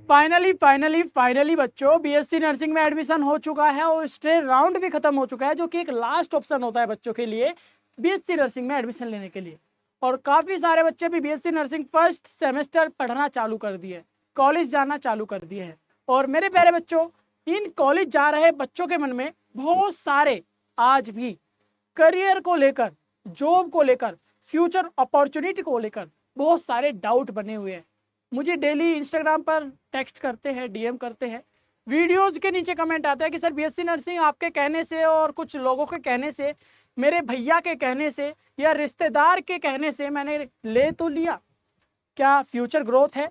Finally बच्चों BSc nursing में admission हो चुका है और स्ट्रेट राउंड भी खत्म हो चुका है, जो कि एक लास्ट ऑप्शन होता है बच्चों के लिए बीएससी नर्सिंग में एडमिशन लेने के लिए। और काफ़ी सारे बच्चे भी बीएससी नर्सिंग फर्स्ट सेमेस्टर पढ़ना चालू कर दिए, कॉलेज जाना चालू कर दिए हैं। और मेरे प्यारे बच्चों, इन कॉलेज जा रहे बच्चों के मन में बहुत सारे आज भी करियर को लेकर, जॉब को लेकर, फ्यूचर अपॉर्चुनिटी को लेकर बहुत सारे डाउट बने हुए हैं। मुझे डेली इंस्टाग्राम पर टेक्स्ट करते हैं, डीएम करते हैं, वीडियोस के नीचे कमेंट आता है कि सर बीएससी नर्सिंग आपके कहने से और कुछ लोगों के कहने से, मेरे भैया के कहने से या रिश्तेदार के कहने से मैंने ले तो लिया, क्या फ्यूचर ग्रोथ है?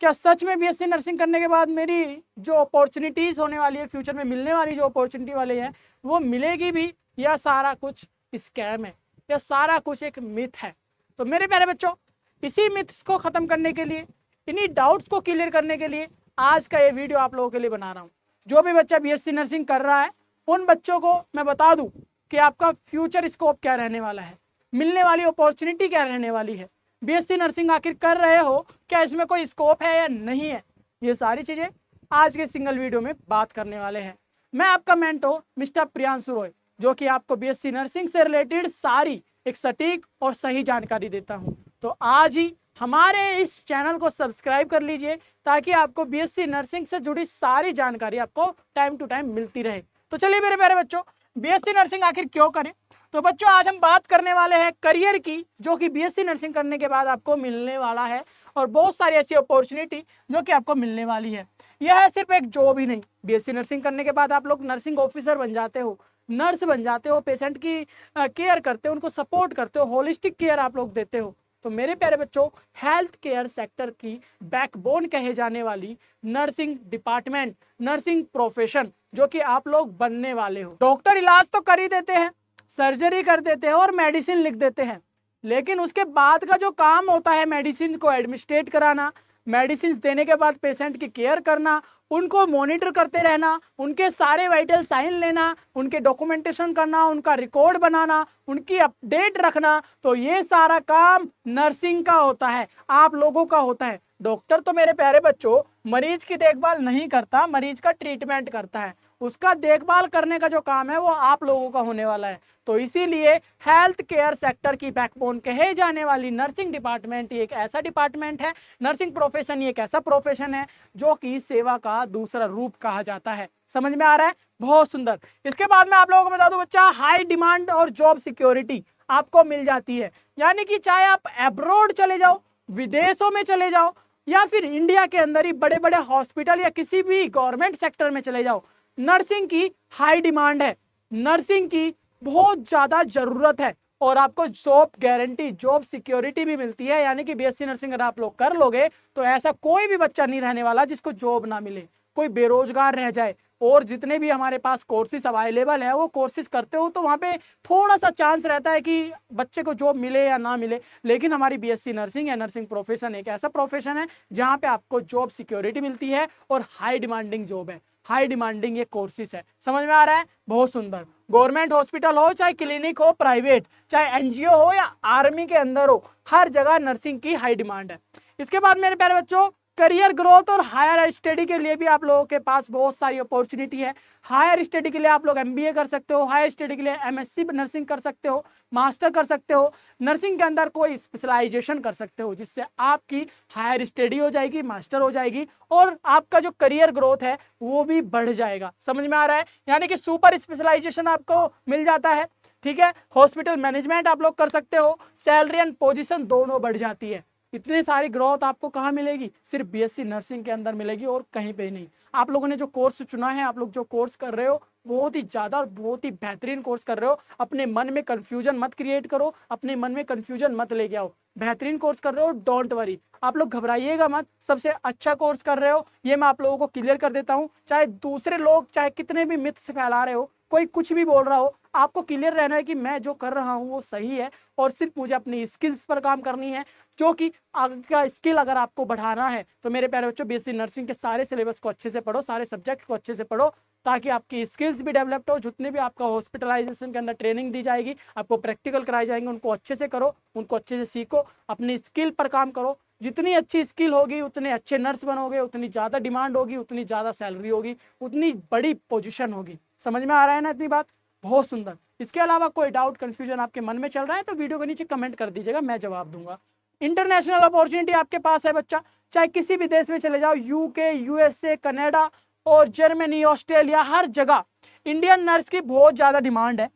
क्या सच में बीएससी नर्सिंग करने के बाद मेरी जो अपॉर्चुनिटीज़ होने वाली है, फ्यूचर में मिलने वाली जो अपॉर्चुनिटी वाली है वो मिलेगी भी, या सारा कुछ स्कैम है, या सारा कुछ एक मिथ है? तो मेरे प्यारे बच्चों, इसी मिथ्स को ख़त्म करने के लिए, इन्हीं डाउट्स को क्लियर करने के लिए आज का ये वीडियो आप लोगों के लिए बना रहा हूँ। जो भी बच्चा बीएससी नर्सिंग कर रहा है उन बच्चों को मैं बता दूँ कि आपका फ्यूचर स्कोप क्या रहने वाला है, मिलने वाली अपॉर्चुनिटी क्या रहने वाली है, बीएससी नर्सिंग आखिर कर रहे हो, क्या इसमें कोई स्कोप है या नहीं है, ये सारी चीज़ें आज के सिंगल वीडियो में बात करने वाले हैं। मैं आपका मेंटोर मिस्टर प्रियांशु रॉय, जो कि आपको बीएससी नर्सिंग से रिलेटेड सारी एक सटीक और सही जानकारी देता हूं। तो आज ही हमारे इस चैनल को सब्सक्राइब कर लीजिए ताकि आपको बीएससी नर्सिंग से जुड़ी सारी जानकारी आपको टाइम टू टाइम मिलती रहे। तो चलिए मेरे प्यारे बच्चों, बीएससी नर्सिंग आखिर क्यों करें? तो बच्चों, आज हम बात करने वाले हैं करियर की, जो कि बीएससी नर्सिंग करने के बाद आपको मिलने वाला है, और बहुत सारी ऐसी अपॉर्चुनिटी जो कि आपको मिलने वाली है। यह सिर्फ एक जॉब ही नहीं, बीएससी नर्सिंग करने के बाद आप लोग नर्सिंग ऑफिसर बन जाते हो, नर्स बन जाते हो, पेशेंट की केयर करते हो, उनको सपोर्ट करते हो, होलिस्टिक केयर आप लोग देते हो। तो मेरे प्यारे बच्चों, हेल्थ केयर सेक्टर की बैकबोन कहे जाने वाली नर्सिंग डिपार्टमेंट, नर्सिंग प्रोफेशन जो कि आप लोग बनने वाले हो। डॉक्टर इलाज तो कर ही देते हैं, सर्जरी कर देते हैं और मेडिसिन लिख देते हैं, लेकिन उसके बाद का जो काम होता है मेडिसिन को एडमिनिस्ट्रेट कराना, मेडिसिन देने के बाद पेशेंट की केयर करना, उनको मॉनिटर करते रहना, उनके सारे वाइटल साइन लेना, उनके डॉक्यूमेंटेशन करना, उनका रिकॉर्ड बनाना, उनकी अपडेट रखना, तो ये सारा काम नर्सिंग का होता है, आप लोगों का होता है। डॉक्टर तो मेरे प्यारे बच्चों मरीज की देखभाल नहीं करता, मरीज का ट्रीटमेंट करता है, उसका देखभाल करने का जो काम है वो आप लोगों का होने वाला है। तो इसीलिए हेल्थ केयर सेक्टर की बैकबोन कहे जाने वाली नर्सिंग डिपार्टमेंट एक ऐसा डिपार्टमेंट है, नर्सिंग प्रोफेशन एक ऐसा प्रोफेशन है जो कि सेवा का दूसरा रूप कहा जाता है। समझ में आ रहा है? बहुत सुंदर। इसके बाद में आप लोगों को बता दूं बच्चा, हाई डिमांड और जॉब सिक्योरिटी आपको मिल जाती है, यानी कि चाहे आप अब्रॉड चले जाओ, विदेशों में चले जाओ, या फिर इंडिया के अंदर ही बड़े बड़े हॉस्पिटल या किसी भी गवर्नमेंट सेक्टर में चले जाओ, नर्सिंग की हाई डिमांड है, नर्सिंग की बहुत ज्यादा जरूरत है, और आपको जॉब गारंटी, जॉब सिक्योरिटी भी मिलती है। यानी कि बीएससी नर्सिंग अगर आप लोग कर लोगे तो ऐसा कोई भी बच्चा नहीं रहने वाला जिसको जॉब ना मिले, कोई बेरोजगार रह जाए। और जितने भी हमारे पास कोर्सेज अवेलेबल है वो कोर्सेज करते हो तो वहाँ पे थोड़ा सा चांस रहता है कि बच्चे को जॉब मिले या ना मिले, लेकिन हमारी बीएससी नर्सिंग या नर्सिंग प्रोफेशन एक ऐसा प्रोफेशन है जहाँ पे आपको जॉब सिक्योरिटी मिलती है और हाई डिमांडिंग जॉब है, हाई डिमांडिंग ये कोर्सेज है। समझ में आ रहा है? बहुत सुंदर। गवर्नमेंट हॉस्पिटल हो, चाहे क्लिनिक हो, प्राइवेट, चाहे एनजीओ हो या आर्मी के अंदर हो, हर जगह नर्सिंग की हाई डिमांड है। इसके बाद मेरे प्यारे बच्चों, करियर ग्रोथ और हायर स्टडी के लिए भी आप लोगों के पास बहुत सारी अपॉर्चुनिटी है। हायर स्टडी के लिए आप लोग एमबीए कर सकते हो, हायर स्टडी के लिए एमएससी नर्सिंग कर सकते हो, मास्टर कर सकते हो, नर्सिंग के अंदर कोई स्पेशलाइजेशन कर सकते हो, जिससे आपकी हायर स्टडी हो जाएगी, मास्टर हो जाएगी, और आपका जो करियर ग्रोथ है वो भी बढ़ जाएगा। समझ में आ रहा है? यानी कि सुपर स्पेशलाइजेशन आपको मिल जाता है। ठीक है, हॉस्पिटल मैनेजमेंट आप लोग कर सकते हो, सैलरी एंड पोजीशन दोनों बढ़ जाती है। इतनी सारी ग्रोथ आपको कहाँ मिलेगी? सिर्फ बीएससी नर्सिंग के अंदर मिलेगी और कहीं पे नहीं। आप लोगों ने जो कोर्स चुना है, आप लोग जो कोर्स कर रहे हो, बहुत ही ज़्यादा और बहुत ही बेहतरीन कोर्स कर रहे हो। अपने मन में कन्फ्यूजन मत क्रिएट करो, अपने मन में कन्फ्यूजन मत लेके आओ। बेहतरीन कोर्स कर रहे हो, डोंट वरी, आप लोग घबराइएगा मत, सबसे अच्छा कोर्स कर रहे हो, ये मैं आप लोगों को क्लियर कर देता हूँ। चाहे दूसरे लोग चाहे कितने भी मिथ्स फैला रहे हो, कोई कुछ भी बोल रहा हो, आपको क्लियर रहना है कि मैं जो कर रहा हूँ वो सही है, और सिर्फ मुझे अपनी स्किल्स पर काम करनी है, जो कि आगे का स्किल अगर आपको बढ़ाना है तो मेरे प्यारे बच्चों बीएससी नर्सिंग के सारे सिलेबस को अच्छे से पढ़ो, सारे सब्जेक्ट को अच्छे से पढ़ो, ताकि आपकी स्किल्स भी डेवलप्ड हो। जितने भी आपका हॉस्पिटलाइजेशन के अंदर ट्रेनिंग दी जाएगी, आपको प्रैक्टिकल कराए जाएंगे, उनको अच्छे से करो, उनको अच्छे से सीखो, अपनी स्किल पर काम करो, जितनी अच्छी स्किल होगी उतने अच्छे नर्स बनोगे, उतनी ज़्यादा डिमांड होगी, उतनी ज़्यादा सैलरी होगी, उतनी बड़ी पोजीशन होगी। समझ में आ रहा है ना इतनी बात? बहुत सुंदर। इसके अलावा कोई डाउट कन्फ्यूजन आपके मन में चल रहा है तो वीडियो के नीचे कमेंट कर दीजिएगा, मैं जवाब दूंगा। इंटरनेशनल अपॉर्चुनिटी आपके पास है बच्चा, चाहे किसी भी देश में चले जाओ, यूके, यूएसए, कनाडा और जर्मनी, ऑस्ट्रेलिया, हर जगह इंडियन नर्स की बहुत ज़्यादा डिमांड है।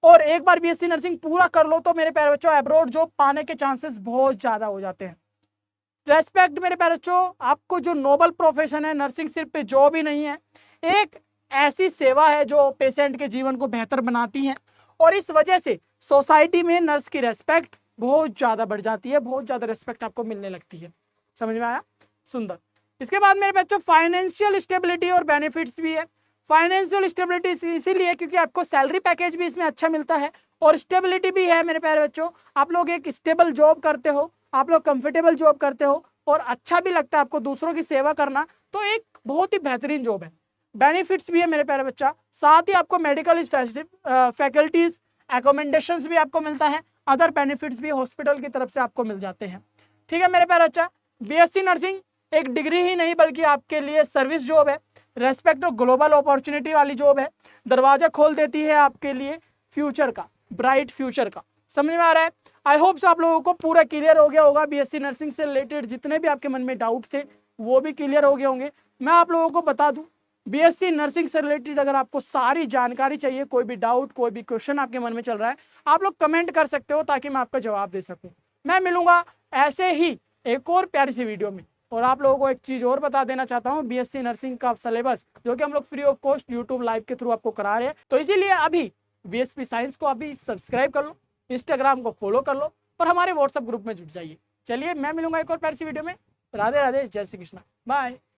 और एक बार बीएससी नर्सिंग पूरा कर लो तो मेरे प्यारे बच्चों अब्रॉड जॉब पाने के चांसेस बहुत ज़्यादा हो जाते हैं। रेस्पेक्ट मेरे प्यारे बच्चों, आपको जो नोबल प्रोफेशन है नर्सिंग सिर्फ पे जॉब ही नहीं है, एक ऐसी सेवा है जो पेशेंट के जीवन को बेहतर बनाती है और इस वजह से सोसाइटी में नर्स की रेस्पेक्ट बहुत ज़्यादा बढ़ जाती है, बहुत ज़्यादा रेस्पेक्ट आपको मिलने लगती है। समझ में आया? सुंदर। इसके बाद मेरे बच्चों फाइनेंशियल स्टेबिलिटी और बेनिफिट्स भी है। फाइनेंशियल स्टेबिलिटी इसीलिए क्योंकि आपको सैलरी पैकेज भी इसमें अच्छा मिलता है और स्टेबिलिटी भी है मेरे प्यारे बच्चों। आप लोग एक स्टेबल जॉब करते हो, आप लोग कंफर्टेबल जॉब करते हो और अच्छा भी लगता है आपको दूसरों की सेवा करना, तो एक बहुत ही बेहतरीन जॉब है। बेनिफिट्स भी है मेरे प्यारे बच्चा, साथ ही आपको मेडिकल फैकल्टीज, एकोमेंडेशंस भी आपको मिलता है, अदर बेनिफिट्स भी हॉस्पिटल की तरफ से आपको मिल जाते हैं। ठीक है मेरे प्यारे बच्चा, बीएससी नर्सिंग एक डिग्री ही नहीं बल्कि आपके लिए सर्विस जॉब है, रेस्पेक्ट और ग्लोबल अपॉर्चुनिटी वाली जॉब है, दरवाजा खोल देती है आपके लिए फ्यूचर का, ब्राइट फ्यूचर का। समझ में आ रहा है? आई होप सो आप लोगों को पूरा क्लियर हो गया होगा, बीएससी नर्सिंग से रिलेटेड जितने भी आपके मन में डाउट थे वो भी क्लियर हो गए होंगे। मैं आप लोगों को बता दूं, बीएससी नर्सिंग से रिलेटेड अगर आपको सारी जानकारी चाहिए, कोई भी डाउट, कोई भी क्वेश्चन आपके मन में चल रहा है, आप लोग कमेंट कर सकते हो ताकि मैं आपका जवाब दे सकूं। मैं मिलूंगा ऐसे ही एक और प्यारी सी वीडियो में। और आप लोगों को एक चीज़ और बता देना चाहता हूँ, बीएससी नर्सिंग का सिलेबस जो कि हम लोग free of cost YouTube live के थ्रू आपको करा रहे हैं, तो इसीलिए अभी बीएसपी साइंस को अभी सब्सक्राइब कर लो, इंस्टाग्राम को फॉलो कर लो और हमारे व्हाट्सएप ग्रुप में जुट जाइए। चलिए मैं मिलूंगा एक और प्यारी सी वीडियो में। राधे राधे, जय श्री कृष्णा, बाय।